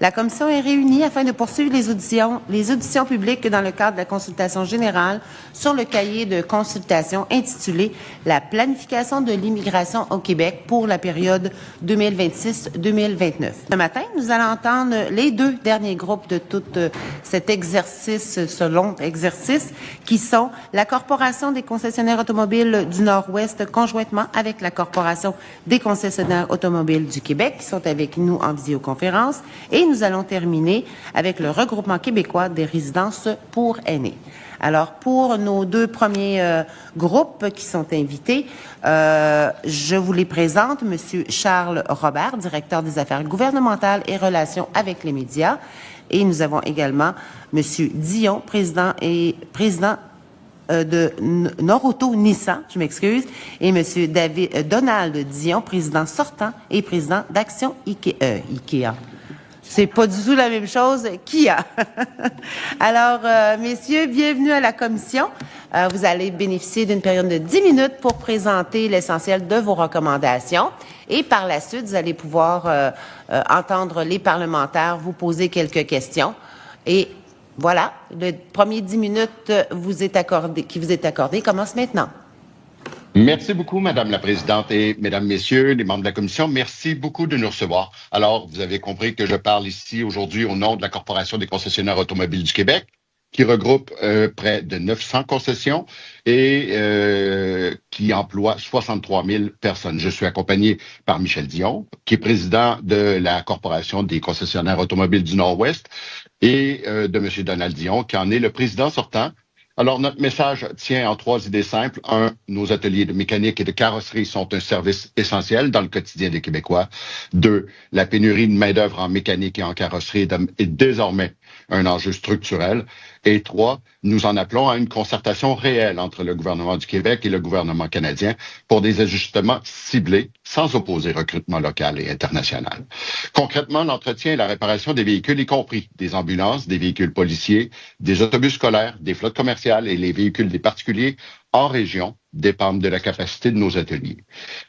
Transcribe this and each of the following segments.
La commission est réunie afin de poursuivre les auditions publiques dans le cadre de la consultation générale sur le cahier de consultation intitulé « La planification de l'immigration au Québec pour la période 2026-2029 ». Ce matin, nous allons entendre les deux derniers groupes de tout cet exercice, ce long exercice, qui sont la Corporation des concessionnaires automobiles du Nord-Ouest conjointement avec la Corporation des concessionnaires automobiles du Québec, qui sont avec nous en visioconférence, et nous allons terminer avec le regroupement québécois des résidences pour aînés. Alors, pour nos deux premiers groupes qui sont invités, je vous les présente. Monsieur Charles Robert, directeur des affaires gouvernementales et relations avec les médias. Et nous avons également Monsieur Dion, président de Norauto Nissan, je m'excuse, et Monsieur Donald Dion, président sortant et président d'Action IKEA. C'est pas du tout la même chose qu'IA. Alors, messieurs, bienvenue à la commission. Vous allez bénéficier d'une période de 10 minutes pour présenter l'essentiel de vos recommandations. Et par la suite, vous allez pouvoir entendre les parlementaires vous poser quelques questions. Et voilà, le premier 10 minutes qui vous est accordé commence maintenant. Merci beaucoup, Madame la Présidente et Mesdames, Messieurs, les membres de la Commission. Merci beaucoup de nous recevoir. Alors, vous avez compris que je parle ici aujourd'hui au nom de la Corporation des concessionnaires automobiles du Québec, qui regroupe près de 900 concessions et qui emploie 63 000 personnes. Je suis accompagné par Michel Dion, qui est président de la Corporation des concessionnaires automobiles du Nord-Ouest, et de M. Donald Dion, qui en est le président sortant. Alors, notre message tient en 3 idées simples. 1, nos ateliers de mécanique et de carrosserie sont un service essentiel dans le quotidien des Québécois. 2, la pénurie de main-d'œuvre en mécanique et en carrosserie est désormais un enjeu structurel. Et 3, nous en appelons à une concertation réelle entre le gouvernement du Québec et le gouvernement canadien pour des ajustements ciblés sans opposer recrutement local et international. Concrètement, l'entretien et la réparation des véhicules, y compris des ambulances, des véhicules policiers, des autobus scolaires, des flottes commerciales et les véhicules des particuliers en région dépendent de la capacité de nos ateliers.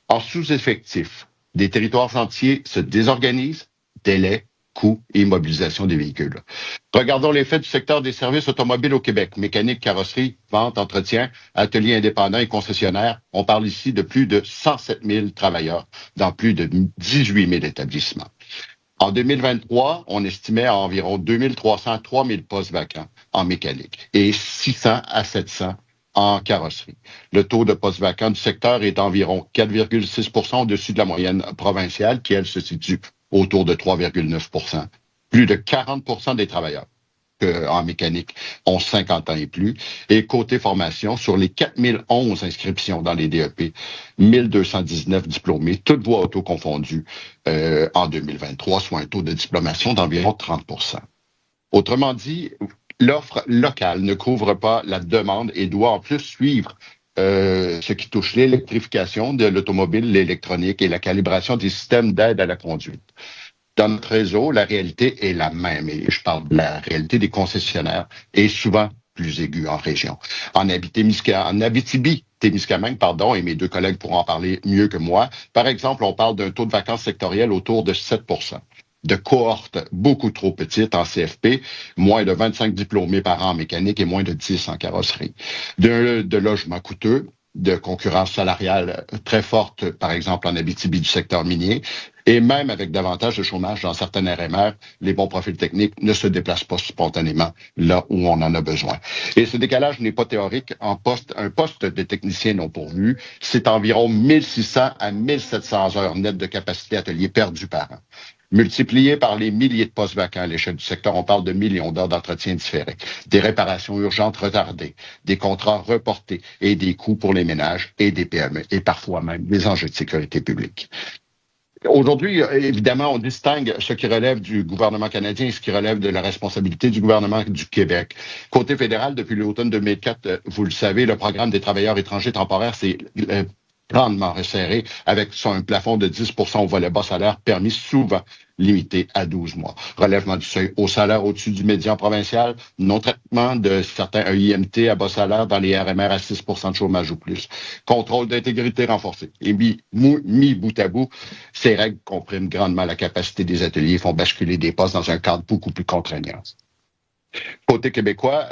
En sous-effectif, des territoires entiers se désorganisent, délais, coûts et immobilisation des véhicules. Regardons les faits du secteur des services automobiles au Québec. Mécanique, carrosserie, vente, entretien, ateliers indépendants et concessionnaires. On parle ici de plus de 107 000 travailleurs dans plus de 18 000 établissements. En 2023, on estimait à environ 2 300 à 3 000 postes vacants en mécanique et 600 à 700 en carrosserie. Le taux de postes vacants du secteur est d'environ 4,6 au-dessus de la moyenne provinciale qui, elle, se situe autour de 3,9 %. Plus de 40 des travailleurs en mécanique ont 50 ans et plus. Et côté formation, sur les 4011 inscriptions dans les DEP, 1219 diplômés, toutes voies auto confondues en 2023, soit un taux de diplomation d'environ 30 %. Autrement dit, l'offre locale ne couvre pas la demande et doit en plus suivre ce qui touche l'électrification de l'automobile, l'électronique et la calibration des systèmes d'aide à la conduite. Dans notre réseau, la réalité est la même, et je parle de la réalité des concessionnaires, est souvent plus aiguë en région. En Abitibi-Témiscamingue, et mes deux collègues pourront en parler mieux que moi, par exemple, on parle d'un taux de vacances sectoriel autour de 7 %. De cohortes beaucoup trop petites en CFP, moins de 25 diplômés par an en mécanique et moins de 10 en carrosserie. De logements coûteux, de concurrence salariale très forte, par exemple en Abitibi du secteur minier, et même avec davantage de chômage dans certaines RMR, les bons profils techniques ne se déplacent pas spontanément là où on en a besoin. Et ce décalage n'est pas théorique. Un poste de technicien non pourvu, c'est environ 1600 à 1700 heures nettes de capacité atelier perdues par an. Multiplié par les milliers de postes vacants à l'échelle du secteur, on parle de millions d'heures d'entretien différés, des réparations urgentes retardées, des contrats reportés et des coûts pour les ménages et des PME et parfois même des enjeux de sécurité publique. Aujourd'hui, évidemment, on distingue ce qui relève du gouvernement canadien et ce qui relève de la responsabilité du gouvernement du Québec. Côté fédéral, depuis l'automne 2004, vous le savez, le programme des travailleurs étrangers temporaires s'est grandement resserré, avec un plafond de 10 au volet bas salaire permis souvent limité à 12 mois. Relèvement du seuil au salaire au-dessus du médian provincial, non-traitement de certains EIMT à bas salaire dans les RMR à 6 de chômage ou plus. Contrôle d'intégrité renforcé. Et mis bout à bout, ces règles compriment grandement la capacité des ateliers et font basculer des postes dans un cadre beaucoup plus contraignant. Côté québécois,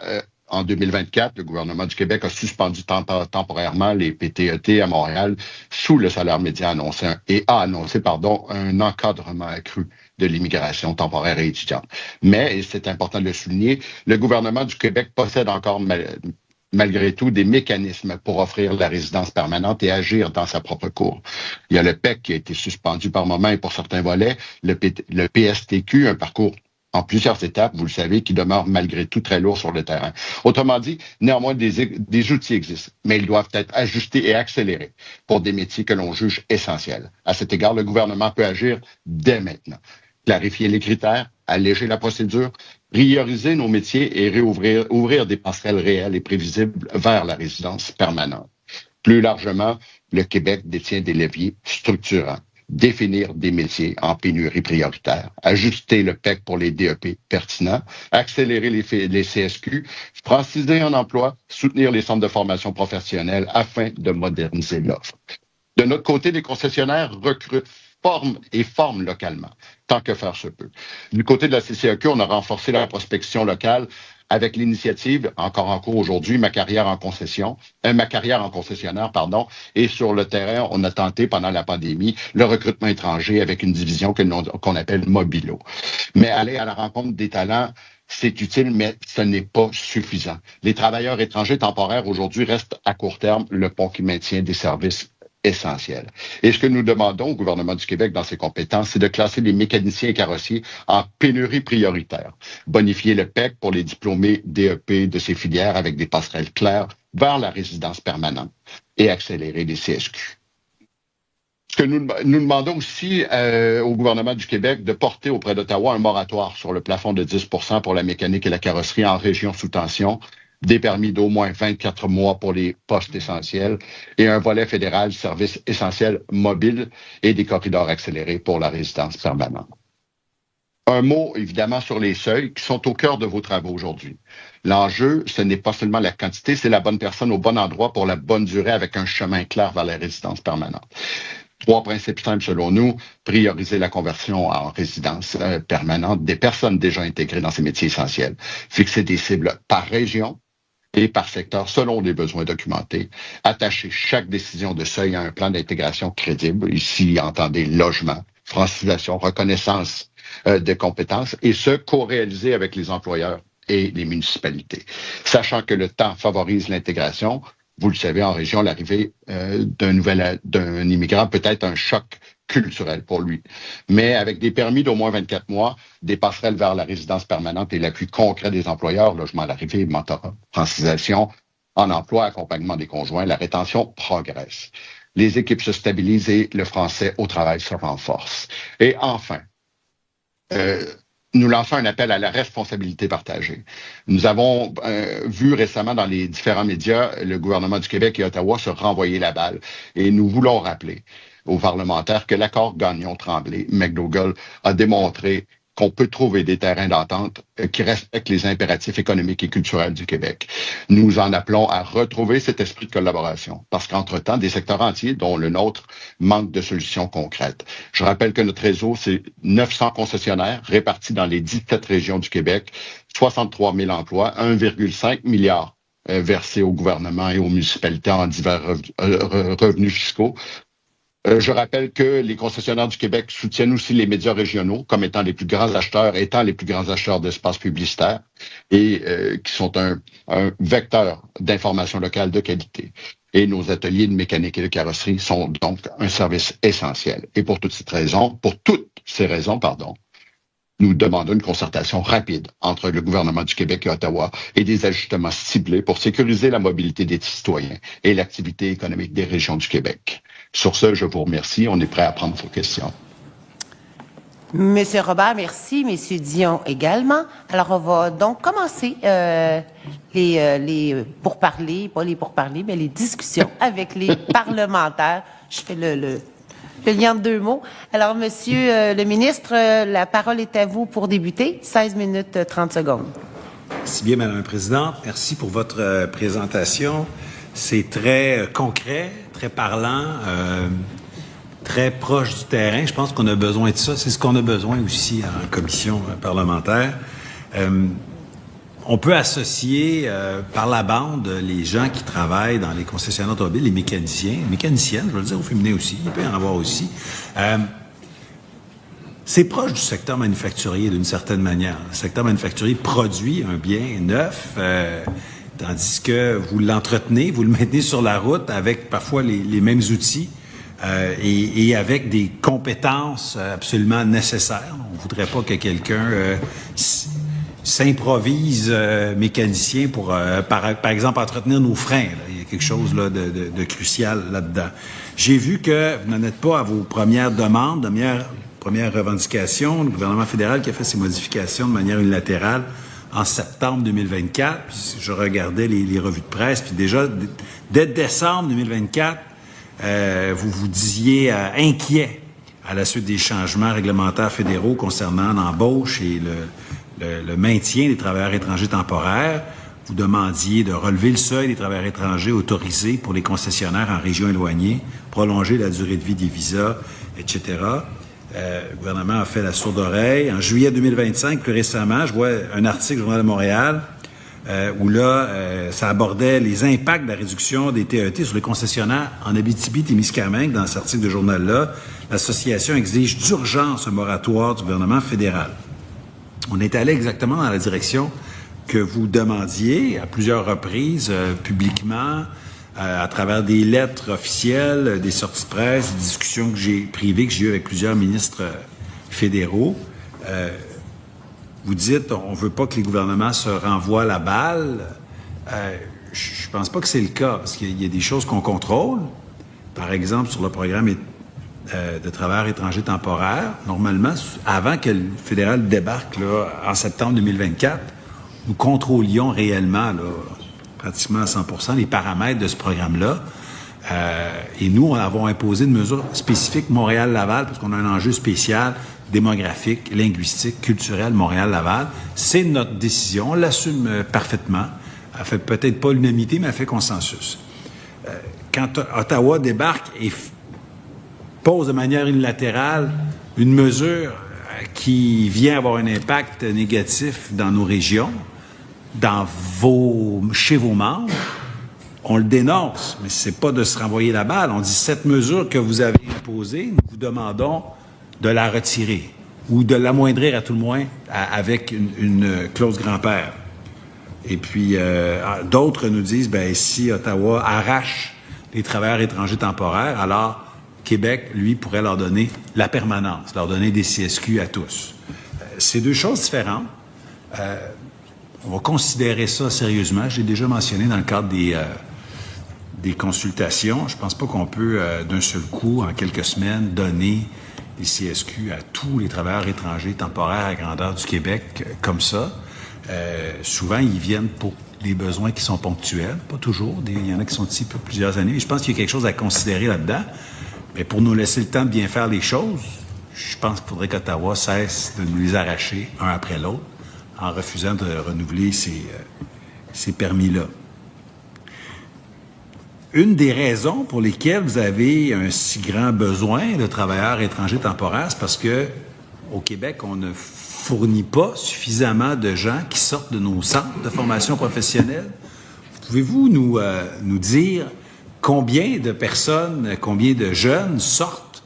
en 2024, le gouvernement du Québec a suspendu temporairement les PTET à Montréal sous le salaire médian annoncé a annoncé un encadrement accru de l'immigration temporaire et étudiante. Mais, et c'est important de le souligner, le gouvernement du Québec possède encore malgré tout des mécanismes pour offrir la résidence permanente et agir dans sa propre cour. Il y a le PEC qui a été suspendu par moment et pour certains volets, le PSTQ, un parcours en plusieurs étapes, vous le savez, qui demeure malgré tout très lourd sur le terrain. Autrement dit, néanmoins, des outils existent, mais ils doivent être ajustés et accélérés pour des métiers que l'on juge essentiels. À cet égard, le gouvernement peut agir dès maintenant. Clarifier les critères, alléger la procédure, prioriser nos métiers et ouvrir des passerelles réelles et prévisibles vers la résidence permanente. Plus largement, le Québec détient des leviers structurants. Définir des métiers en pénurie prioritaire, ajuster le PEC pour les DEP pertinents, accélérer les CSQ, franciser en emploi, soutenir les centres de formation professionnelle afin de moderniser l'offre. De notre côté, les concessionnaires recrutent, forment localement, tant que faire se peut. Du côté de la CCAQ, on a renforcé la prospection locale avec l'initiative, encore en cours aujourd'hui, ma carrière en concessionnaire, et sur le terrain, on a tenté pendant la pandémie le recrutement étranger avec une division qu'on appelle Mobilo. Mais aller à la rencontre des talents, c'est utile, mais ce n'est pas suffisant. Les travailleurs étrangers temporaires aujourd'hui restent à court terme le pont qui maintient des services essentiel. Et ce que nous demandons au gouvernement du Québec dans ses compétences, c'est de classer les mécaniciens et carrossiers en pénurie prioritaire, bonifier le PEC pour les diplômés DEP de ces filières avec des passerelles claires vers la résidence permanente et accélérer les CSQ. Ce que nous demandons aussi au gouvernement du Québec de porter auprès d'Ottawa un moratoire sur le plafond de 10 pour la mécanique et la carrosserie en région sous tension, des permis d'au moins 24 mois pour les postes essentiels et un volet fédéral services essentiels mobiles et des corridors accélérés pour la résidence permanente. Un mot, évidemment, sur les seuils qui sont au cœur de vos travaux aujourd'hui. L'enjeu, ce n'est pas seulement la quantité, c'est la bonne personne au bon endroit pour la bonne durée avec un chemin clair vers la résidence permanente. 3 principes simples selon nous, prioriser la conversion en résidence permanente des personnes déjà intégrées dans ces métiers essentiels, fixer des cibles par région, et par secteur selon les besoins documentés, attacher chaque décision de seuil à un plan d'intégration crédible, ici entendez logement, francisation, reconnaissance de compétences, et ce, co-réaliser avec les employeurs et les municipalités. Sachant que le temps favorise l'intégration, vous le savez, en région, l'arrivée d'un immigrant peut être un choc culturel pour lui. Mais avec des permis d'au moins 24 mois, des passerelles vers la résidence permanente et l'appui concret des employeurs, logement à l'arrivée, mentorat, francisation, en emploi, accompagnement des conjoints, la rétention progresse. Les équipes se stabilisent et le français au travail se renforce. Et enfin, nous lançons un appel à la responsabilité partagée. Nous avons vu récemment dans les différents médias le gouvernement du Québec et Ottawa se renvoyer la balle. Et nous voulons rappeler aux parlementaires que l'accord Gagnon-Tremblay-McDougall a démontré qu'on peut trouver des terrains d'entente qui respectent les impératifs économiques et culturels du Québec. Nous en appelons à retrouver cet esprit de collaboration, parce qu'entre-temps, des secteurs entiers, dont le nôtre, manquent de solutions concrètes. Je rappelle que notre réseau, c'est 900 concessionnaires répartis dans les 17 régions du Québec, 63 000 emplois, 1,5 milliard versés au gouvernement et aux municipalités en divers revenus fiscaux. Je rappelle que les concessionnaires du Québec soutiennent aussi les médias régionaux comme étant les plus grands acheteurs d'espace publicitaire et qui sont un vecteur d'information locale de qualité. Et nos ateliers de mécanique et de carrosserie sont donc un service essentiel. Et pour toutes ces raisons, nous demandons une concertation rapide entre le gouvernement du Québec et Ottawa et des ajustements ciblés pour sécuriser la mobilité des citoyens et l'activité économique des régions du Québec. Sur ce, je vous remercie. On est prêt à prendre vos questions. Monsieur Robert, merci. Monsieur Dion également. Alors, on va donc commencer les pourparlers, pas les pourparlers, mais les discussions avec les parlementaires. Je fais le lien de deux mots. Alors, Monsieur le ministre, la parole est à vous pour débuter. 16 minutes 30 secondes. Merci bien, Madame la Présidente. Merci pour votre présentation. C'est très concret, très parlant, très proche du terrain. Je pense qu'on a besoin de ça. C'est ce qu'on a besoin aussi en commission parlementaire. On peut associer par la bande les gens qui travaillent dans les concessionnaires automobiles, les mécaniciennes, je veux le dire au féminin aussi, il peut y en avoir aussi. C'est proche du secteur manufacturier d'une certaine manière. Le secteur manufacturier produit un bien neuf, tandis que vous l'entretenez, vous le maintenez sur la route avec parfois les mêmes outils et avec des compétences absolument nécessaires. On ne voudrait pas que quelqu'un s'improvise mécanicien pour, par exemple, entretenir nos freins. Là. Il y a quelque chose là, de crucial là-dedans. J'ai vu que vous n'en êtes pas à vos premières demandes, première revendication, le gouvernement fédéral qui a fait ces modifications de manière unilatérale en septembre 2024. Puis je regardais les revues de presse, puis déjà, dès décembre 2024, vous vous disiez inquiet à la suite des changements réglementaires fédéraux concernant l'embauche et le maintien des travailleurs étrangers temporaires. Vous demandiez de relever le seuil des travailleurs étrangers autorisés pour les concessionnaires en région éloignée, prolonger la durée de vie des visas, etc. Le gouvernement a fait la sourde oreille. En juillet 2025, plus récemment, je vois un article du Journal de Montréal où là, ça abordait les impacts de la réduction des TET sur les concessionnaires en Abitibi-Témiscamingue. Dans cet article de journal-là, l'association exige d'urgence un moratoire du gouvernement fédéral. On est allé exactement dans la direction que vous demandiez à plusieurs reprises publiquement, à travers des lettres officielles, des sorties de presse, des discussions privées que j'ai eues avec plusieurs ministres fédéraux. Vous dites, on ne veut pas que les gouvernements se renvoient la balle. Je pense pas que c'est le cas, parce qu'il y a des choses qu'on contrôle. Par exemple, sur le programme de travailleurs étrangers temporaires, normalement, avant que le fédéral débarque là, en septembre 2024, nous contrôlions réellement là, pratiquement à 100% les paramètres de ce programme-là. Et nous, on avons imposé une mesure spécifique Montréal-Laval parce qu'on a un enjeu spécial démographique, linguistique, culturel Montréal-Laval. C'est notre décision. On l'assume parfaitement. Elle fait peut-être pas l'unanimité, mais elle fait consensus. Quand Ottawa débarque et pose de manière unilatérale une mesure qui vient avoir un impact négatif dans nos régions, chez vos membres, on le dénonce, mais c'est pas de se renvoyer la balle. On dit cette mesure que vous avez imposée, nous vous demandons de la retirer ou de l'amoindrir à tout le moins avec une clause grand-père. Et puis d'autres nous disent, si Ottawa arrache les travailleurs étrangers temporaires, alors Québec, lui, pourrait leur donner la permanence, leur donner des CSQ à tous. C'est deux choses différentes. On va considérer ça sérieusement. Je l'ai déjà mentionné dans le cadre des consultations. Je pense pas qu'on peut, d'un seul coup, en quelques semaines, donner des CSQ à tous les travailleurs étrangers temporaires à grandeur du Québec comme ça. Souvent, ils viennent pour des besoins qui sont ponctuels, pas toujours. Il y en a qui sont ici pour plusieurs années. Mais je pense qu'il y a quelque chose à considérer là-dedans. Mais pour nous laisser le temps de bien faire les choses, je pense qu'il faudrait qu'Ottawa cesse de nous les arracher un après l'autre en refusant de renouveler ces permis-là. Une des raisons pour lesquelles vous avez un si grand besoin de travailleurs étrangers temporaires, c'est parce que au Québec, on ne fournit pas suffisamment de gens qui sortent de nos centres de formation professionnelle. Pouvez-vous nous dire combien de personnes, combien de jeunes sortent,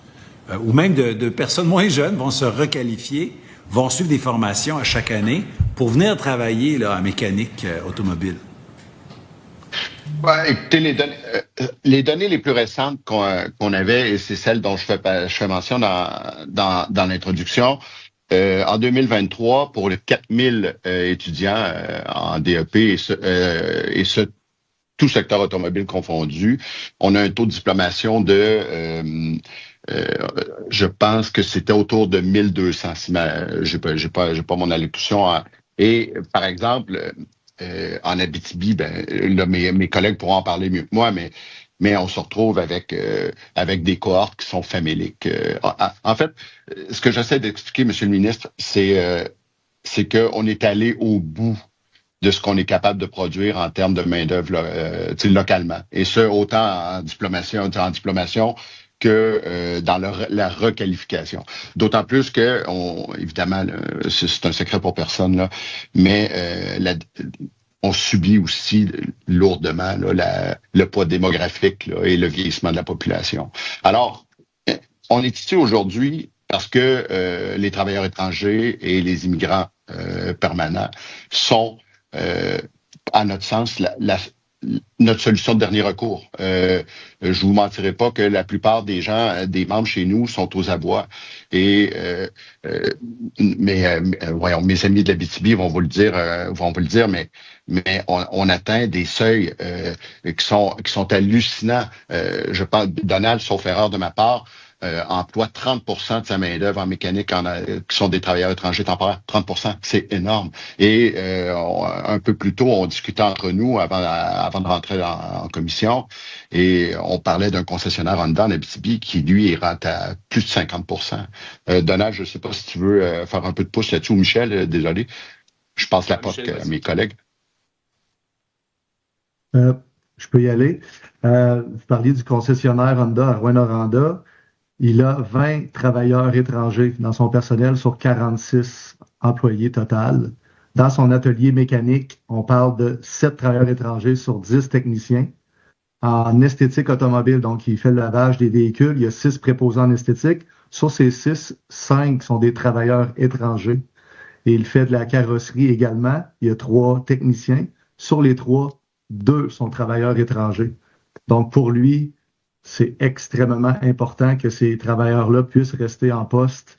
ou même de personnes moins jeunes vont se requalifier, vont suivre des formations à chaque année pour venir travailler là, en mécanique automobile? Écoutez, les données les plus récentes qu'on avait, et c'est celles dont je fais mention dans l'introduction, en 2023, pour les 4000 étudiants en DEP et tout secteur automobile confondu, on a un taux de diplomation de je pense que c'était autour de 1200. Si j'ai pas mon allocution. Et par exemple, en Abitibi, là, mes collègues pourront en parler mieux que moi, mais on se retrouve avec des cohortes qui sont faméliques. En fait, ce que j'essaie d'expliquer, Monsieur le ministre, c'est qu'on est allé au bout de ce qu'on est capable de produire en termes de main-d'œuvre localement. Et ce, autant en diplomation que dans la requalification. D'autant plus que, évidemment, c'est un secret pour personne, là, mais on subit aussi lourdement là, le poids démographique là, et le vieillissement de la population. Alors, on est ici aujourd'hui parce que les travailleurs étrangers et les immigrants permanents sont, à notre sens, notre solution de dernier recours. Je vous mentirai pas que la plupart des gens, des membres chez nous, sont aux abois. Et voyons, mes amis de l'Abitibi vont vous le dire, mais on atteint des seuils qui sont hallucinants. Je pense, Donald, sauf erreur de ma part, emploie 30% de sa main-d'œuvre en mécanique qui sont des travailleurs étrangers temporaires. 30%, c'est énorme. Et un peu plus tôt, on discutait entre nous avant de rentrer en commission, et on parlait d'un concessionnaire Honda en Abitibi qui, lui, rentre à plus de 50%. Donald, je ne sais pas si tu veux faire un peu de pouce là-dessus, ou Michel, désolé. Je passe la porte à mes collègues. Je peux y aller. Vous parliez du concessionnaire Honda à Rouyn-Noranda. Il a 20 travailleurs étrangers dans son personnel sur 46 employés total. Dans son atelier mécanique, on parle de 7 travailleurs étrangers sur 10 techniciens. En esthétique automobile, donc il fait le lavage des véhicules, il y a 6 préposés en esthétique. Sur ces 6, 5 sont des travailleurs étrangers. Et il fait de la carrosserie également. Il y a 3 techniciens. Sur les 3, 2 sont travailleurs étrangers. Donc pour lui, c'est extrêmement important que ces travailleurs-là puissent rester en poste.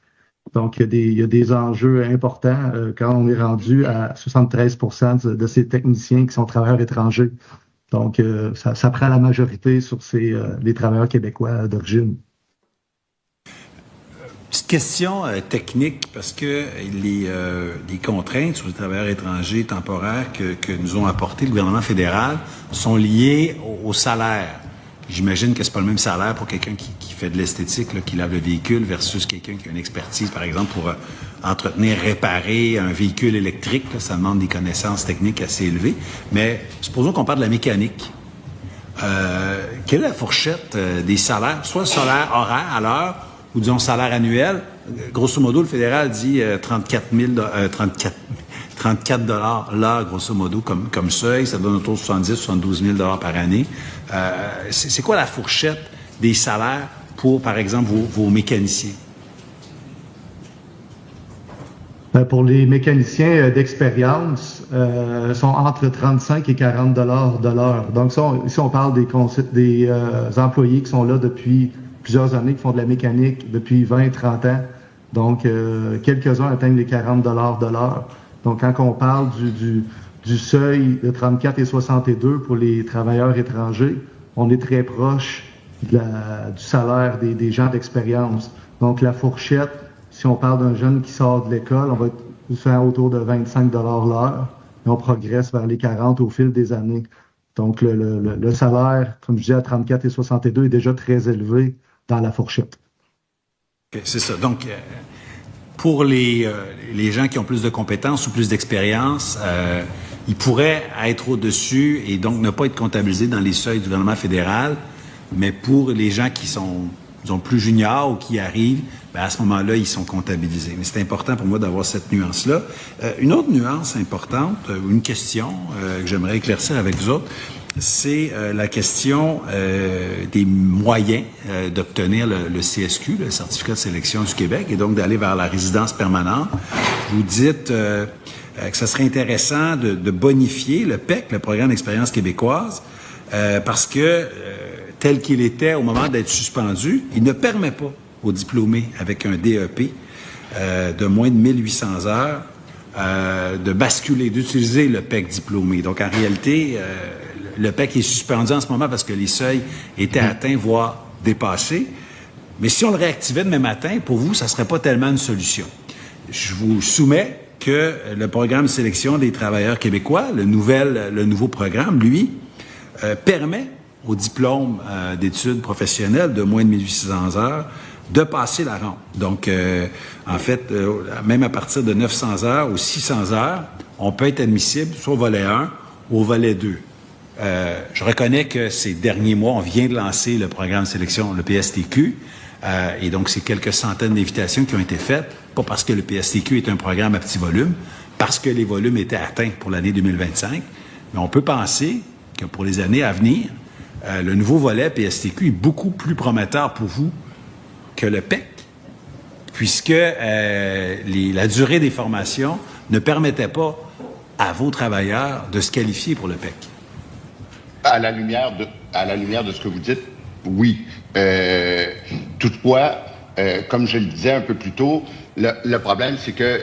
Donc, il y a des enjeux importants quand on est rendu à 73% de ces techniciens qui sont travailleurs étrangers. Donc, ça prend la majorité sur les travailleurs québécois d'origine. Petite question technique, parce que les contraintes sur les travailleurs étrangers temporaires que nous ont apporté le gouvernement fédéral sont liées au salaire. J'imagine que c'est pas le même salaire pour quelqu'un qui fait de l'esthétique, là, qui lave le véhicule, versus quelqu'un qui a une expertise, par exemple, pour entretenir, réparer un véhicule électrique. Là, ça demande des connaissances techniques assez élevées. Mais supposons qu'on parle de la mécanique. Quelle est la fourchette des salaires, soit le salaire horaire à l'heure, ou disons salaire annuel? Grosso modo, le fédéral dit 34 $ grosso modo, comme seuil. Ça donne autour de 72 000 $ par année. C'est quoi la fourchette des salaires pour, par exemple, vos mécaniciens? Pour les mécaniciens d'expérience, sont entre 35 et 40 $ de l'heure. Donc, ici, on parle des employés qui sont là depuis plusieurs années, qui font de la mécanique depuis 20, 30 ans. Donc, quelques-uns atteignent les 40 $ de l'heure. Donc, quand on parle du seuil de 34 et 62 pour les travailleurs étrangers, on est très proche du salaire des gens d'expérience. Donc, la fourchette, si on parle d'un jeune qui sort de l'école, on va faire autour de 25 $ l'heure, et on progresse vers les 40 au fil des années. Donc, le salaire, comme je disais, à 34 et 62 est déjà très élevé dans la fourchette. Okay, c'est ça. Donc, pour les gens qui ont plus de compétences ou plus d'expérience, ils pourraient être au-dessus et donc ne pas être comptabilisés dans les seuils du gouvernement fédéral. Mais pour les gens qui sont, disons, plus juniors ou qui arrivent, à ce moment-là, ils sont comptabilisés. Mais c'est important pour moi d'avoir cette nuance-là. Une autre nuance importante, une question que j'aimerais éclaircir avec vous autres, c'est la question des moyens d'obtenir le CSQ, le Certificat de sélection du Québec, et donc d'aller vers la résidence permanente. Vous dites que ça serait intéressant de bonifier le PEC, le Programme d'expérience québécoise, parce que tel qu'il était au moment d'être suspendu, il ne permet pas aux diplômés avec un DEP de moins de 1800 heures de basculer, d'utiliser le PEC diplômé. Donc, en réalité, le PEC est suspendu en ce moment parce que les seuils étaient atteints, voire dépassés. Mais si on le réactivait demain matin, pour vous, ça serait pas tellement une solution. Je vous soumets que le programme de sélection des travailleurs québécois, le nouveau programme, lui, permet aux diplômes d'études professionnelles de moins de 1800 heures de passer la rampe. Donc, en fait, même à partir de 900 heures ou 600 heures, on peut être admissible soit au volet 1 ou au volet 2. Je reconnais que ces derniers mois, on vient de lancer le programme de sélection, le PSTQ, et donc c'est quelques centaines d'invitations qui ont été faites, pas parce que le PSTQ est un programme à petit volume, parce que les volumes étaient atteints pour l'année 2025, mais on peut penser que pour les années à venir, le nouveau volet PSTQ est beaucoup plus prometteur pour vous que le PEC, puisque la durée des formations ne permettait pas à vos travailleurs de se qualifier pour le PEC. À la lumière de ce que vous dites, oui. Toutefois, comme je le disais un peu plus tôt, le problème, c'est que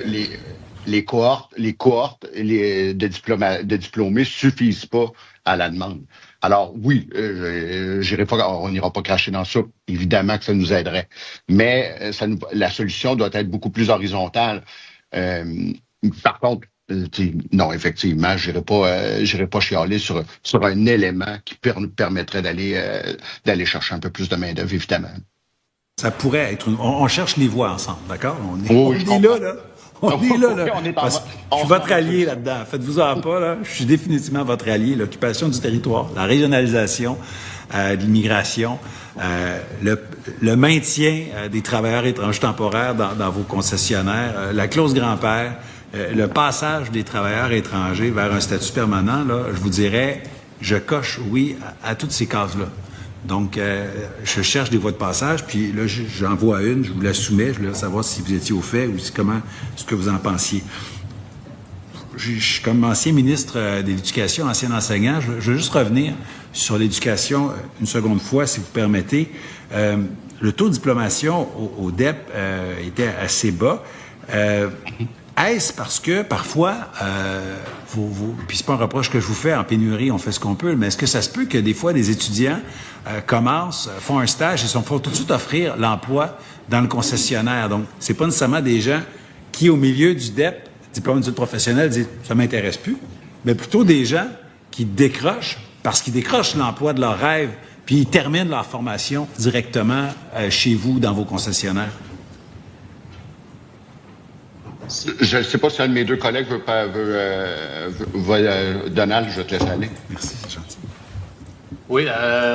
les cohortes de diplômés suffisent pas à la demande. Alors oui, on n'ira pas cracher dans ça. Évidemment que ça nous aiderait, mais la solution doit être beaucoup plus horizontale. Par contre, non, effectivement, j'irai pas chialer sur un élément qui permettrait d'aller chercher un peu plus de main-d'œuvre, évidemment. Ça pourrait être on cherche les voies ensemble, d'accord? On est là. On est là. Je suis votre allié là-dedans. Faites-vous-en pas, là. Je suis définitivement votre allié. L'occupation du territoire, la régionalisation de l'immigration, le maintien des travailleurs étrangers temporaires dans vos concessionnaires, la clause grand-père, le passage des travailleurs étrangers vers un statut permanent, là, je vous dirais, je coche oui à toutes ces cases-là. Donc, je cherche des voies de passage, puis là, j'en vois une, je vous la soumets, je voulais savoir si vous étiez au fait ou ce que vous en pensiez. Comme ancien ministre de l'Éducation, ancien enseignant, je veux juste revenir sur l'éducation une seconde fois, si vous permettez. Le taux de diplomation au DEP était assez bas. Est-ce parce que parfois, puis c'est pas un reproche que je vous fais, en pénurie, on fait ce qu'on peut, mais est-ce que ça se peut que des fois des étudiants font un stage et se font tout de suite offrir l'emploi dans le concessionnaire? Donc, c'est pas nécessairement des gens qui, au milieu du DEP, diplôme d'études professionnelles, disent « ça m'intéresse plus », mais plutôt des gens qui décrochent parce qu'ils décrochent l'emploi de leur rêve, puis ils terminent leur formation directement chez vous, dans vos concessionnaires. Je ne sais pas si un de mes deux collègues veut Donald, je te laisse aller. Merci, c'est gentil. Oui,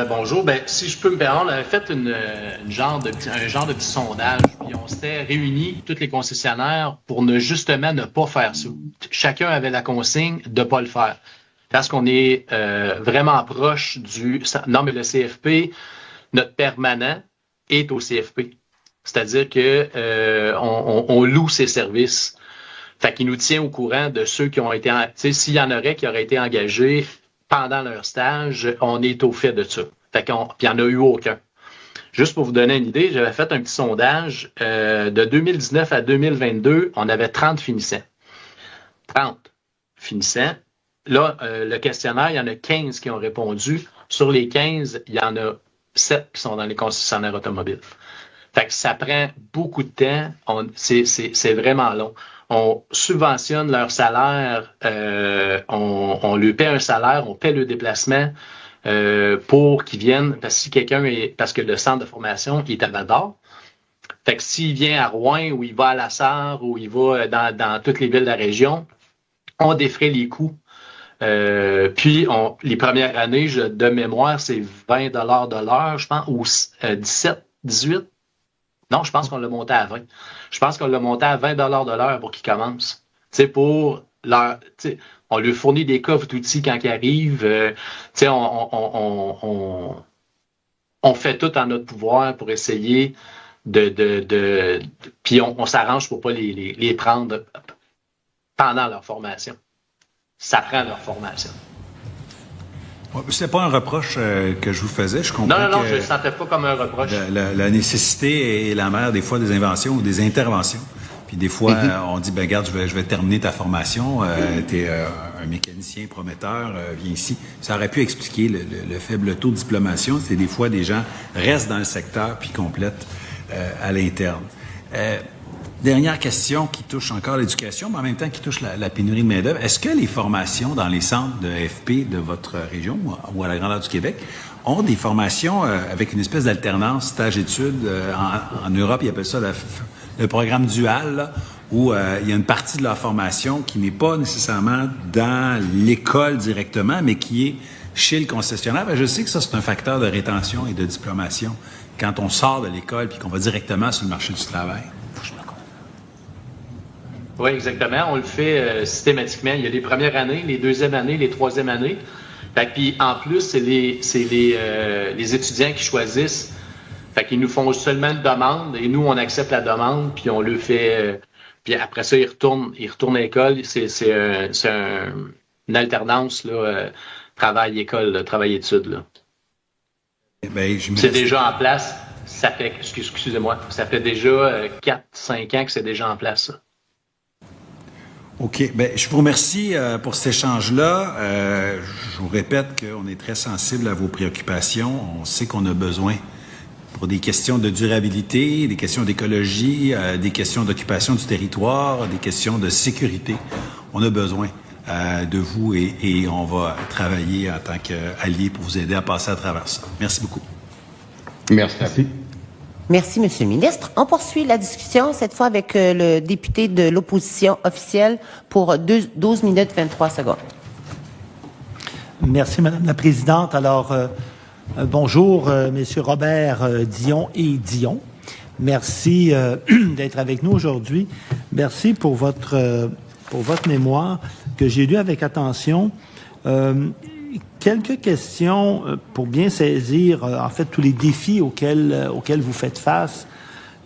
bonjour. Ben, si je peux me permettre, on avait fait un genre de petit sondage, puis on s'était réunis, tous les concessionnaires, pour justement ne pas faire ça. Chacun avait la consigne de ne pas le faire. Parce qu'on est vraiment proche Non, mais le CFP, notre permanent, est au CFP. C'est-à-dire que on loue ses services. Fait qu'il nous tient au courant de ceux qui ont été... Tu sais, s'il y en aurait qui auraient été engagés pendant leur stage, on est au fait de ça. Fait puis il n'y en a eu aucun. Juste pour vous donner une idée, j'avais fait un petit sondage. De 2019 à 2022, on avait 30 finissants. 30 finissants. Là, le questionnaire, il y en a 15 qui ont répondu. Sur les 15, il y en a 7 qui sont dans les concessionnaires automobiles. Fait que ça prend beaucoup de temps. C'est vraiment long. On subventionne leur salaire, on lui paie un salaire, on paie le déplacement pour qu'ils viennent. Parce que le centre de formation est à Val-d'Or. Fait que s'il vient à Rouen ou il va à La Sarre ou il va dans toutes les villes de la région, on défraie les coûts. Puis les premières années, de mémoire, c'est 20 $ de l'heure, je pense, ou 17, 18. Non, je pense qu'on l'a monté à 20. Je pense qu'on l'a monté à 20 $ de l'heure pour qu'ils commencent. Tu sais, on lui fournit des coffres d'outils quand ils arrivent. Tu sais, on fait tout en notre pouvoir pour essayer puis on s'arrange pour pas les prendre pendant leur formation. Ça prend leur formation. C'est pas un reproche que je vous faisais. Je comprends non, je ne le sentais pas comme un reproche. La nécessité est la mère des fois des inventions ou des interventions. Puis des fois, on dit, ben regarde, je vais terminer ta formation. T'es un mécanicien prometteur, viens ici. Ça aurait pu expliquer le faible taux de diplomation. C'est des fois des gens restent dans le secteur puis complètent à l'interne. Dernière question qui touche encore l'éducation, mais en même temps qui touche la pénurie de main-d'œuvre. Est-ce que les formations dans les centres de FP de votre région ou à la grandeur du Québec ont des formations avec une espèce d'alternance, stage-études? En Europe, ils appellent ça le programme dual, là, où il y a une partie de leur formation qui n'est pas nécessairement dans l'école directement, mais qui est chez le concessionnaire. Je sais que ça, c'est un facteur de rétention et de diplomation quand on sort de l'école puis qu'on va directement sur le marché du travail. Oui, exactement. On le fait systématiquement. Il y a les premières années, les deuxièmes années, les troisièmes années. Puis en plus, c'est les étudiants qui choisissent. Fait qu'ils nous font seulement une demande et nous, on accepte la demande puis on le fait. Puis après ça, ils retournent à l'école. C'est une alternance, là, travail-école, travail-études. Là. C'est déjà en place. Ça fait, excusez-moi, ça fait déjà 4-5 ans que c'est déjà en place, ça. OK. Je vous remercie pour cet échange-là. Je vous répète qu'on est très sensible à vos préoccupations. On sait qu'on a besoin, pour des questions de durabilité, des questions d'écologie, des questions d'occupation du territoire, des questions de sécurité. On a besoin de vous et on va travailler en tant qu'alliés pour vous aider à passer à travers ça. Merci beaucoup. Merci. Merci, Monsieur le ministre. On poursuit la discussion, cette fois avec le député de l'opposition officielle pour 12 minutes 23 secondes. Merci, Madame la Présidente. Alors, bonjour, Messieurs Robert Dion et Dion. Merci d'être avec nous aujourd'hui. Merci pour votre mémoire que j'ai lu avec attention. Quelques questions pour bien saisir, en fait, tous les défis auxquels vous faites face.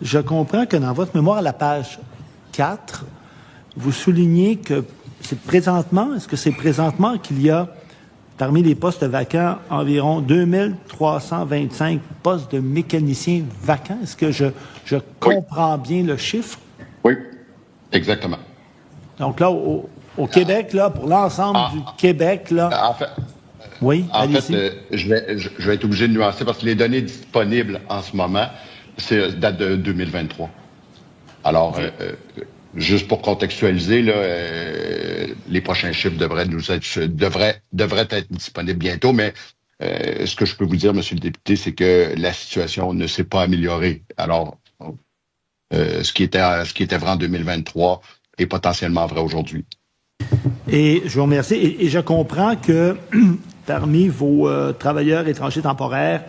Je comprends que dans votre mémoire, à la page 4, vous soulignez que est-ce que c'est présentement qu'il y a, parmi les postes vacants, environ 2325 postes de mécaniciens vacants? Est-ce que je comprends bien le chiffre? Oui, exactement. Donc là, au Québec, là, pour l'ensemble du Québec, là... En fait, oui, en fait je vais être obligé de nuancer parce que les données disponibles en ce moment, datent de 2023. Alors, juste pour contextualiser, là, les prochains chiffres devraient être disponibles bientôt, mais ce que je peux vous dire, Monsieur le député, c'est que la situation ne s'est pas améliorée. Alors, ce qui était vrai en 2023 est potentiellement vrai aujourd'hui. Et je vous remercie. Et je comprends que parmi vos travailleurs étrangers temporaires,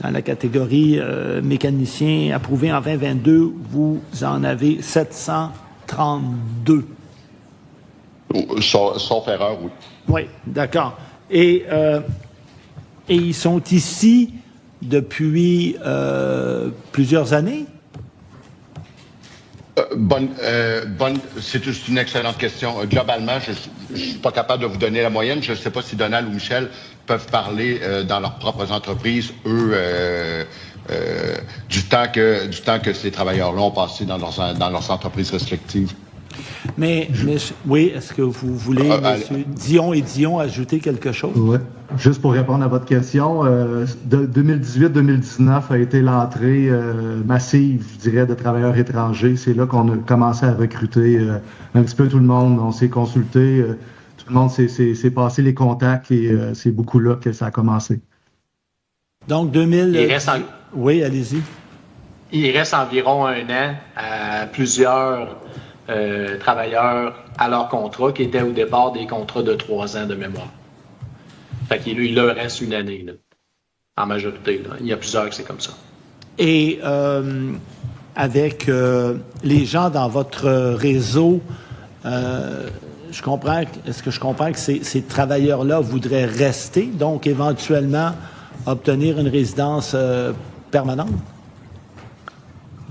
dans la catégorie mécaniciens approuvés en 2022, vous en avez 732. Sauf erreur, oui. Oui, d'accord. Et ils sont ici depuis plusieurs années? C'est une excellente question. Globalement, je ne suis pas capable de vous donner la moyenne. Je ne sais pas si Donald ou Michel peuvent parler dans leurs propres entreprises, eux, du temps que ces travailleurs-là ont passé dans leurs entreprises respectives. Mais oui, est-ce que vous voulez, M. Dion et Dion, ajouter quelque chose? Oui. Juste pour répondre à votre question, 2018-2019 a été l'entrée massive, je dirais, de travailleurs étrangers. C'est là qu'on a commencé à recruter un petit peu tout le monde. On s'est consulté, tout le monde s'est passé les contacts et c'est beaucoup là que ça a commencé. Donc, Oui, allez-y. Il reste environ un an à plusieurs travailleurs à leur contrat qui étaient au départ des contrats de 3 ans de mémoire. Fait qu'il leur reste une année, là, en majorité. Là. Il y a plusieurs que c'est comme ça. Et avec les gens dans votre réseau, est-ce que je comprends que ces travailleurs-là voudraient rester, donc éventuellement obtenir une résidence permanente?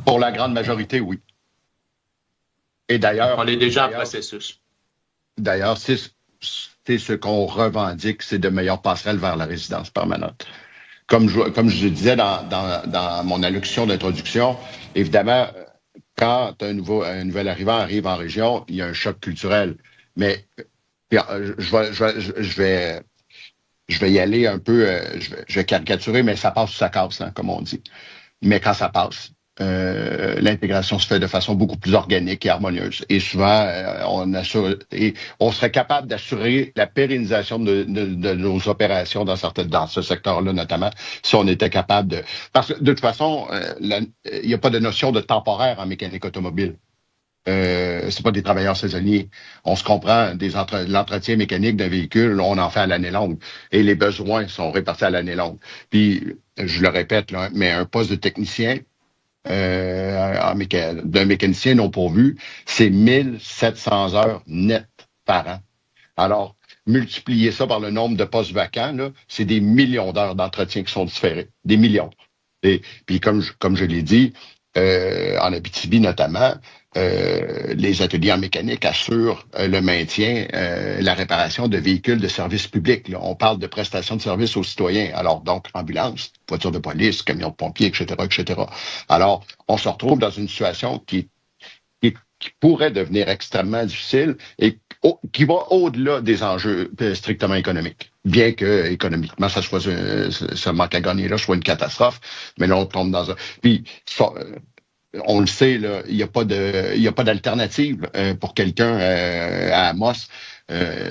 Pour la grande majorité, oui. Et d'ailleurs... On est déjà en processus. D'ailleurs, c'est ce qu'on revendique, c'est de meilleures passerelles vers la résidence permanente. Comme je disais dans mon allocution d'introduction, évidemment, quand un nouvel arrivant arrive en région, il y a un choc culturel. Mais je vais y aller un peu, je vais caricaturer, mais ça passe ou ça casse, hein, comme on dit. Mais quand ça passe, l'intégration se fait de façon beaucoup plus organique et harmonieuse. Et souvent, on serait capable d'assurer la pérennisation de nos opérations dans ce secteur-là, notamment, si on était capable de... Parce que, de toute façon, il n'y a pas de notion de temporaire en mécanique automobile. C'est pas des travailleurs saisonniers. On se comprend, l'entretien mécanique d'un véhicule, on en fait à l'année longue. Et les besoins sont répartis à l'année longue. Puis, je le répète, là, mais un poste de technicien, d'un mécanicien non pourvu, c'est 1700 heures nettes par an. Alors, multiplier ça par le nombre de postes vacants, là, c'est des millions d'heures d'entretien qui sont différés. Des millions. Et puis, comme je l'ai dit, en Abitibi notamment, les ateliers en mécanique assurent le maintien, la réparation de véhicules de service public. Là. On parle de prestations de services aux citoyens. Alors, donc, ambulance, voiture de police, camion de pompiers, etc., etc. Alors, on se retrouve dans une situation qui pourrait devenir extrêmement difficile et qui va au-delà des enjeux strictement économiques. Bien que, économiquement, ça manque à gagner là, soit une catastrophe, mais là, on tombe dans un... Puis, on le sait, là, il n'y a pas d'alternative pour quelqu'un à Amos.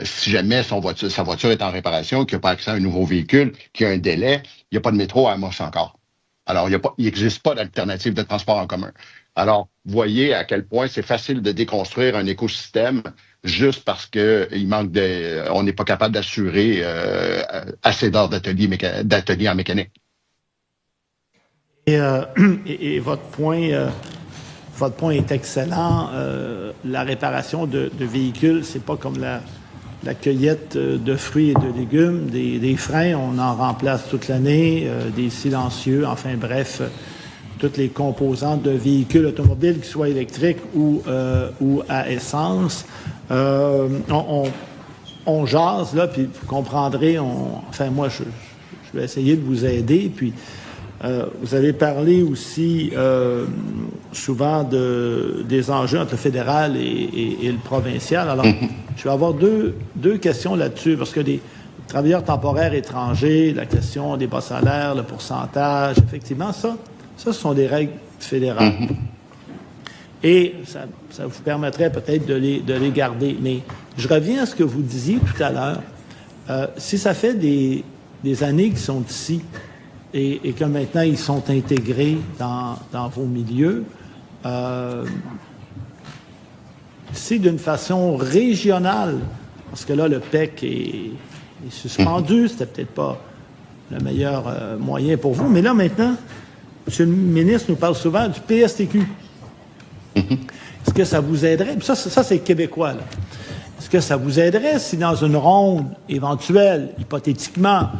Si jamais sa voiture est en réparation, qu'il n'a pas accès à un nouveau véhicule, qu'il y a un délai, il n'y a pas de métro à Amos encore. Alors, il n'existe pas d'alternative de transport en commun. Alors, voyez à quel point c'est facile de déconstruire un écosystème juste parce que on n'est pas capable d'assurer assez d'heures d'ateliers en mécanique. Et votre point est excellent. La réparation de véhicules, c'est pas comme la cueillette de fruits et de légumes. Des freins, on en remplace toute l'année, des silencieux, enfin bref, toutes les composantes de véhicules automobiles, qu'ils soient électriques ou à essence. On jase, là, puis vous comprendrez, moi, je vais essayer de vous aider, puis vous avez parlé aussi souvent des enjeux entre le fédéral et le provincial. Alors, je vais avoir deux questions là-dessus, parce que les travailleurs temporaires étrangers, la question des bas salaires, le pourcentage, effectivement, ça, ce sont des règles fédérales. Et ça vous permettrait peut-être de les garder. Mais je reviens à ce que vous disiez tout à l'heure. Si ça fait des années qu'ils sont ici, et que maintenant ils sont intégrés dans vos milieux, c'est d'une façon régionale, parce que là, le PEC est suspendu, c'était peut-être pas le meilleur moyen pour vous, mais là, maintenant, M. le ministre nous parle souvent du PSTQ. Est-ce que ça vous aiderait? Ça c'est québécois, là. Est-ce que ça vous aiderait si dans une ronde éventuelle, hypothétiquement,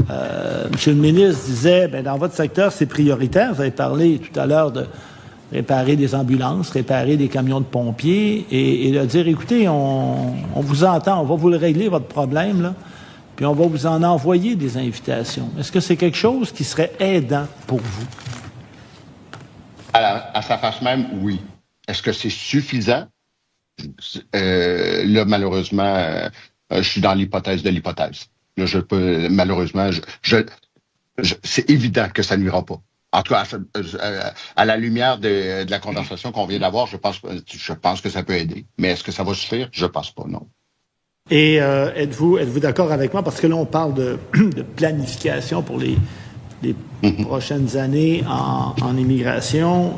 M. le ministre disait, dans votre secteur, c'est prioritaire. Vous avez parlé tout à l'heure de réparer des ambulances, réparer des camions de pompiers et de dire, écoutez, on vous entend, on va vous le régler, votre problème, là, puis on va vous en envoyer des invitations. Est-ce que c'est quelque chose qui serait aidant pour vous? À sa face même, oui. Est-ce que c'est suffisant? Là, malheureusement, je suis dans l'hypothèse de l'hypothèse. Là, malheureusement, c'est évident que ça ne nuira pas. En tout cas, à la lumière de la conversation qu'on vient d'avoir, je pense que ça peut aider. Mais est-ce que ça va suffire? Je pense pas, non. Et êtes-vous d'accord avec moi? Parce que là, on parle de planification pour les prochaines années en immigration.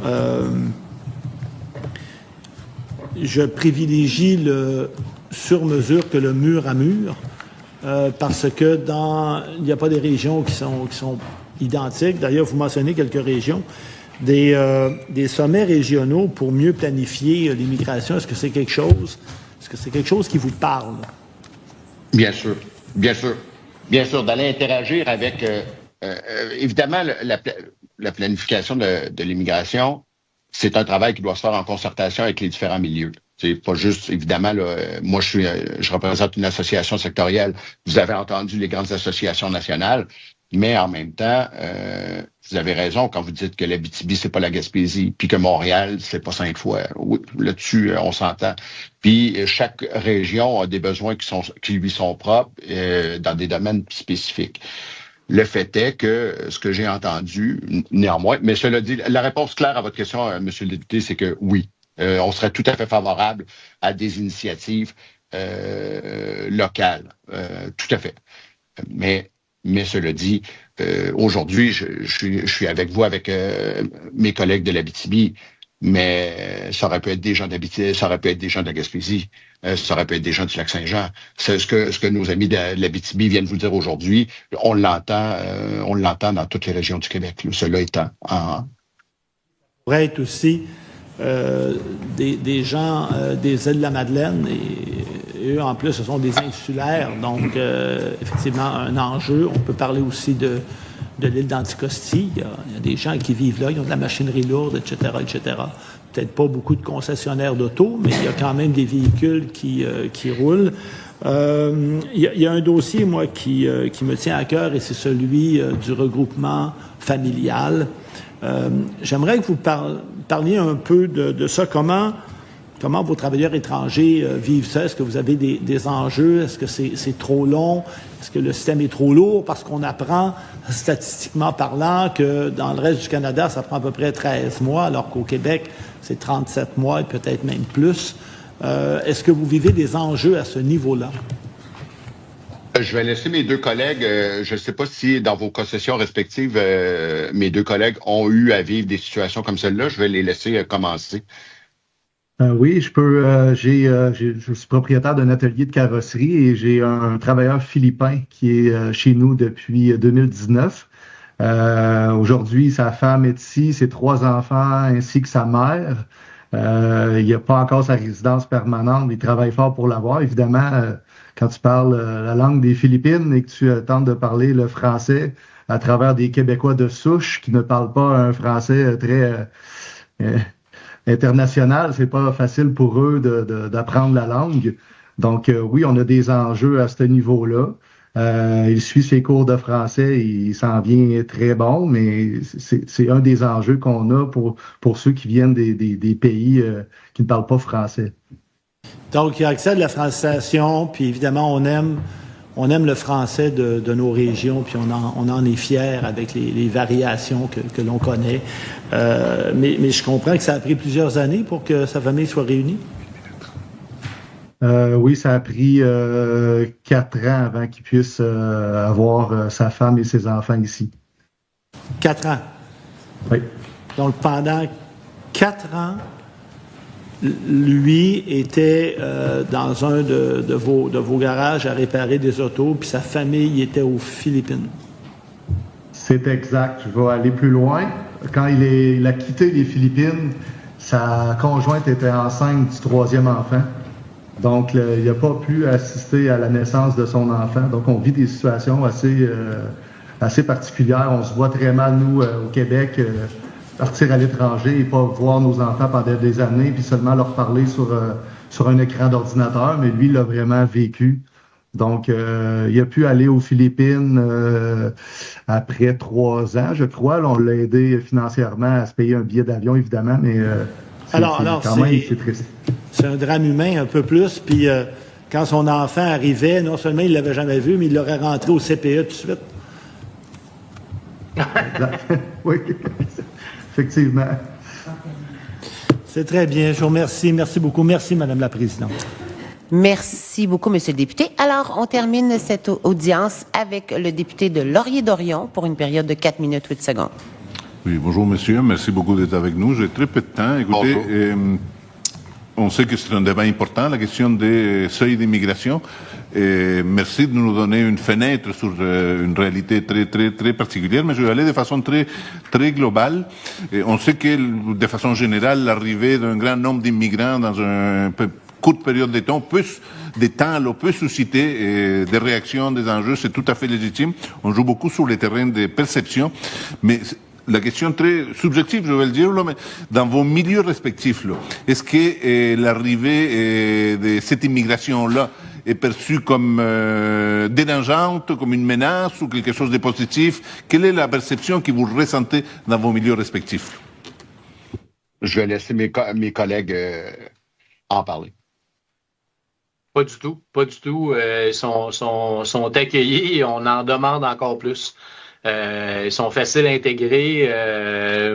Je privilégie le sur-mesure que le mur à mur, parce que il n'y a pas des régions qui sont identiques. D'ailleurs, vous mentionnez quelques régions. Des sommets régionaux pour mieux planifier l'immigration. Est-ce que c'est quelque chose qui vous parle? Bien sûr. Bien sûr. Bien sûr, d'aller interagir avec... évidemment, la planification de l'immigration, c'est un travail qui doit se faire en concertation avec les différents milieux. C'est pas juste, évidemment, là, moi, je représente une association sectorielle. Vous avez entendu les grandes associations nationales, mais en même temps, vous avez raison quand vous dites que l'Abitibi, c'est pas la Gaspésie, puis que Montréal, c'est pas Sainte-Foy. Oui, là-dessus, on s'entend. Puis chaque région a des besoins qui lui sont propres dans des domaines spécifiques. Le fait est que ce que j'ai entendu, néanmoins, mais cela dit, la réponse claire à votre question, Monsieur le député, c'est que oui, on serait tout à fait favorable à des initiatives locales, tout à fait. Mais cela dit, aujourd'hui, je suis avec vous, avec mes collègues de l'Abitibi, mais ça aurait pu être des gens d'Abitibi, ça aurait pu être des gens de la Gaspésie, ça aurait pu être des gens du Lac-Saint-Jean. C'est ce que nos amis de l'Abitibi viennent vous dire aujourd'hui, on l'entend dans toutes les régions du Québec. Là, cela étant pourrait être aussi des gens des îles de la Madeleine et eux, en plus, ce sont des insulaires. Donc, effectivement, un enjeu. On peut parler aussi de l'île d'Anticosti. Il y a des gens qui vivent là, ils ont de la machinerie lourde, etc., etc. Peut-être pas beaucoup de concessionnaires d'auto, mais il y a quand même des véhicules qui roulent. Il y a un dossier, moi, qui me tient à cœur, et c'est celui du regroupement familial. J'aimerais que vous parliez un peu de ça. Comment vos travailleurs étrangers vivent ça? Est-ce que vous avez des enjeux? Est-ce que c'est trop long? Est-ce que le système est trop lourd? Parce qu'on apprend, statistiquement parlant, que dans le reste du Canada, ça prend à peu près 13 mois, alors qu'au Québec, c'est 37 mois et peut-être même plus. Est-ce que vous vivez des enjeux à ce niveau-là? Je vais laisser mes deux collègues, je ne sais pas si dans vos concessions respectives, mes deux collègues ont eu à vivre des situations comme celle-là. Je vais les laisser commencer. Oui, je peux. Je suis propriétaire d'un atelier de carrosserie et j'ai un travailleur philippin qui est chez nous depuis 2019. Aujourd'hui, sa femme est ici, ses 3 enfants ainsi que sa mère. Il n'y a pas encore sa résidence permanente, mais il travaille fort pour l'avoir. Évidemment, quand tu parles la langue des Philippines et que tu tentes de parler le français à travers des Québécois de souche qui ne parlent pas un français très international, c'est pas facile pour eux d'apprendre la langue. Donc, oui, on a des enjeux à ce niveau-là. Il suit ses cours de français, il s'en vient très bon, mais c'est un des enjeux qu'on a pour ceux qui viennent des pays qui ne parlent pas français. Donc, il y a accès à de la francisation, puis évidemment, on aime le français de nos régions, puis on en est fiers avec les variations que l'on connaît. Mais je comprends que ça a pris plusieurs années pour que sa famille soit réunie. Oui, ça a pris 4 ans avant qu'il puisse avoir sa femme et ses enfants ici. 4 ans? Oui. Donc, pendant 4 ans, lui était dans un de vos garages à réparer des autos, puis sa famille était aux Philippines. C'est exact. Je vais aller plus loin. Quand il a quitté les Philippines, sa conjointe était enceinte du 3e enfant. Donc, il n'a pas pu assister à la naissance de son enfant. Donc, on vit des situations assez particulières. On se voit très mal, nous, au Québec, partir à l'étranger et pas voir nos enfants pendant des années, puis seulement leur parler sur un écran d'ordinateur. Mais lui, il l'a vraiment vécu. Donc, il a pu aller aux Philippines après 3 ans, je crois. Là, on l'a aidé financièrement à se payer un billet d'avion, évidemment, mais c'est triste. C'est un drame humain un peu plus. Puis quand son enfant arrivait, non seulement il ne l'avait jamais vu, mais il l'aurait rentré au CPE tout de suite. Oui, effectivement. C'est très bien. Je vous remercie. Merci beaucoup. Merci, Madame la Présidente. Merci beaucoup, Monsieur le député. Alors, on termine cette audience avec le député de Laurier-Dorion pour une période de 4 minutes 8 secondes. Oui, bonjour, monsieur. Merci beaucoup d'être avec nous. J'ai très peu de temps. Écoutez, on sait que c'est un débat important, la question des seuils d'immigration. Merci de nous donner une fenêtre sur une réalité très, très, très particulière, mais je vais aller de façon très, très globale. On sait que, de façon générale, l'arrivée d'un grand nombre d'immigrants dans une courte période de temps peut susciter des réactions, des enjeux. C'est tout à fait légitime. On joue beaucoup sur les terrains de perception, mais la question très subjective, je vais le dire, mais dans vos milieux respectifs, est-ce que l'arrivée de cette immigration-là est perçue comme dérangeante, comme une menace ou quelque chose de positif? Quelle est la perception que vous ressentez dans vos milieux respectifs? Je vais laisser mes collègues en parler. Pas du tout, pas du tout. Ils sont accueillis et on en demande encore plus. Ils sont faciles à intégrer.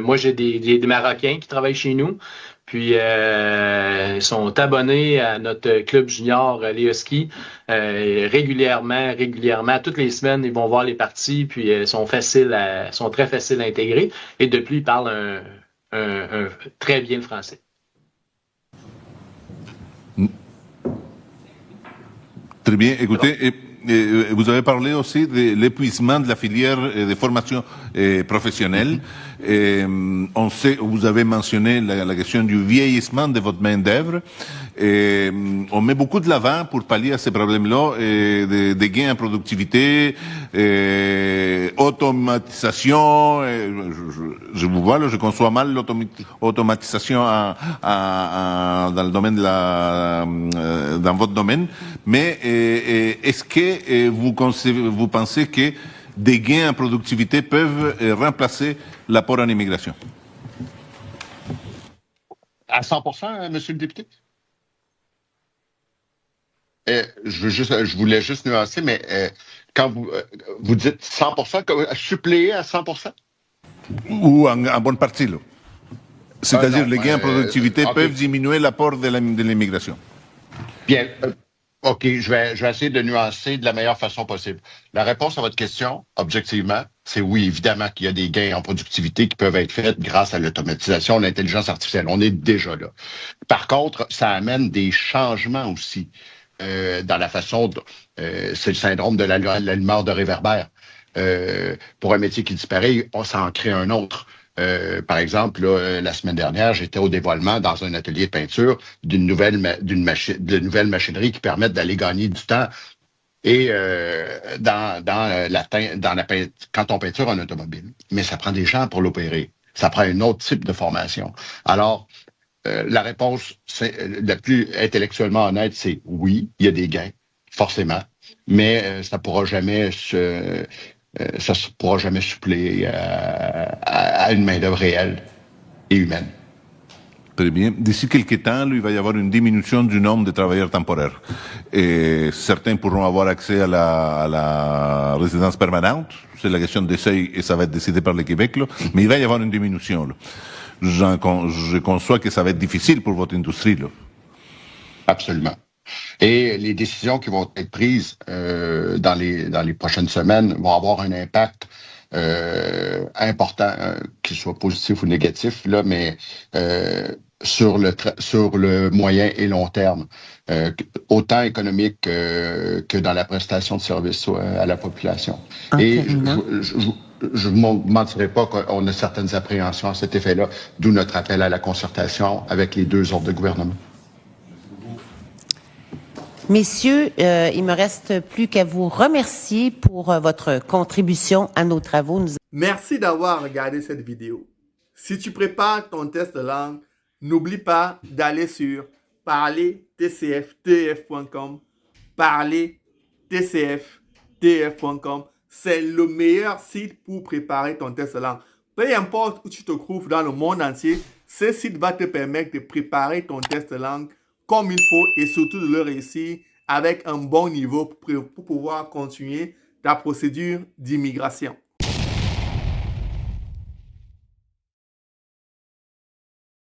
Moi, j'ai des Marocains qui travaillent chez nous. Puis, ils sont abonnés à notre club junior les Huskies. Régulièrement, toutes les semaines, ils vont voir les parties. Puis, sont très faciles à intégrer. Et depuis, ils parlent très bien le français. Très bien. Écoutez, vous avez parlé aussi de l'épuisement de la filière de formation professionnelle. On sait, vous avez mentionné la question du vieillissement de votre main-d'œuvre. On met beaucoup de l'avant pour pallier à ces problèmes-là, des gains en productivité, automatisation. Je vous vois là, je conçois mal l'automatisation dans le domaine dans votre domaine. Mais est-ce que vous pensez que des gains en productivité peuvent remplacer l'apport en immigration? À 100%, monsieur le député? Je voulais juste nuancer, mais quand vous dites 100%, suppléer à 100%? Ou en bonne partie, là. C'est-à-dire les gains en productivité okay. peuvent diminuer l'apport de l'immigration. Bien. OK, je vais essayer de nuancer de la meilleure façon possible. La réponse à votre question, objectivement, c'est oui, évidemment qu'il y a des gains en productivité qui peuvent être faits grâce à l'automatisation, l'intelligence artificielle. On est déjà là. Par contre, ça amène des changements aussi dans la façon, c'est le syndrome de l'allumeur de réverbère. Pour un métier qui disparaît, on s'en crée un autre. Par exemple, là, la semaine dernière, j'étais au dévoilement dans un atelier de peinture de nouvelles machineries qui permettent d'aller gagner du temps. Et quand on peinture un automobile, mais ça prend des gens pour l'opérer. Ça prend un autre type de formation. Alors, la réponse la plus intellectuellement honnête, c'est oui, il y a des gains, forcément, mais ça ne pourra jamais suppléer à une main-d'œuvre réelle et humaine. Très bien. D'ici quelques temps, il va y avoir une diminution du nombre de travailleurs temporaires. Et certains pourront avoir accès à la résidence permanente. C'est la question des seuils et ça va être décidé par le Québec. Là. Mais il va y avoir une diminution. Là. Je conçois que ça va être difficile pour votre industrie. Là. Absolument. Et les décisions qui vont être prises dans les prochaines semaines vont avoir un impact important, qu'il soit positif ou négatif, là, mais sur le moyen et long terme, autant économique que dans la prestation de services à la population. Et je ne vous mentirai pas qu'on a certaines appréhensions à cet effet-là, d'où notre appel à la concertation avec les deux ordres de gouvernement. Messieurs, il me reste plus qu'à vous remercier pour votre contribution à nos travaux. Merci d'avoir regardé cette vidéo. Si tu prépares ton test de langue, n'oublie pas d'aller sur parlertcftf.com. Parlertcftf.com. C'est le meilleur site pour préparer ton test de langue. Peu importe où tu te trouves dans le monde entier, ce site va te permettre de préparer ton test de langue comme il faut et surtout de le réussir avec un bon niveau pour pouvoir continuer ta procédure d'immigration.